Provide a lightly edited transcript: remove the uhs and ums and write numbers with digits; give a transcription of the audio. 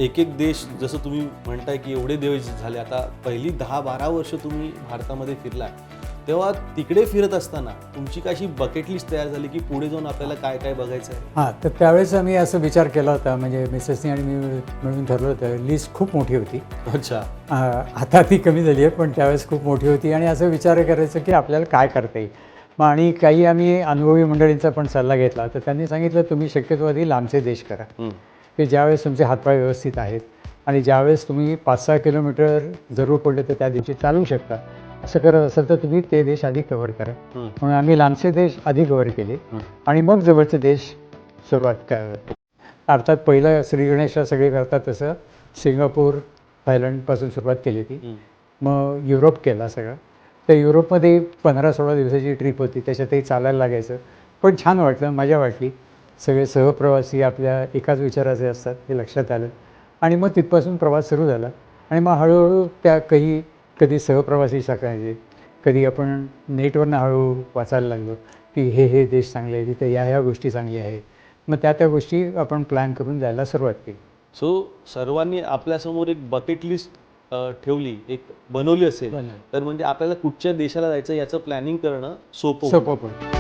एक एक देश जसं तुम्ही म्हणताय की एवढे देश झाले, आता पहिली 10-12 वर्ष तुम्ही भारतामध्ये फिरलाय, तेव्हा तिकडे फिरत असताना तुमची कशी बकेट लिस्ट तयार झाली की पुढे जाऊन आपल्याला काय काय बघायचं आहे? हां, तर त्यावेळेस आम्ही असं विचार केला होता, म्हणजे मिसेसनी आणि मी मिळून ठरलं होतं. लिस्ट खूप मोठी होती. अच्छा. आता ती कमी झाली आहे, पण त्यावेळेस खूप मोठी होती आणि असं विचार करायचं की आपल्याला काय करता येईल. मग आणि काही आम्ही अनुभवी मंडळींचा पण सल्ला घेतला, तर त्यांनी सांगितलं तुम्ही शक्यतो आधी लांबचे देश करा, की ज्यावेळेस तुमचे हातपाय व्यवस्थित आहेत आणि ज्यावेळेस तुम्ही 5-6 किलोमीटर जरूर पडले तर त्या दिवशी चालू शकता. असं करत असेल तर तुम्ही ते देश आधी कव्हर करा. म्हणून आम्ही लांबचे देश आधी कव्हर केले आणि मग जवळचे देश सुरुवात करा. अर्थात पहिलं श्रीगणेशला सगळे करतात तसं सिंगापूर, थायलंडपासून सुरुवात केली होती. मग युरोप केला सगळा. तर युरोपमध्ये 15-16 दिवसाची ट्रिप होती. त्याच्यातही चालायला लागायचं. पण छान वाटलं, मजा वाटली. सगळे सहप्रवासी आपल्या एकाच विचाराचे असतात हे लक्षात आलं आणि मग तिथपासून प्रवास सुरू झाला आणि मग हळूहळू त्या कधी सहप्रवासी सांगायचे, कधी आपण नेटवरनं हळूहळू वाचायला लागलो की हे देश चांगले आहेत, तिथे ह्या गोष्टी चांगल्या आहेत. मग त्या गोष्टी आपण प्लॅन करून जायला सुरुवात केली. सो सर्वांनी आपल्यासमोर एक बकेट लिस्ट ठेवली, एक बनवली असेल, तर म्हणजे आपल्याला कुठच्या देशाला जायचं याचं प्लॅनिंग करणं सोपं होतं. सोपं पण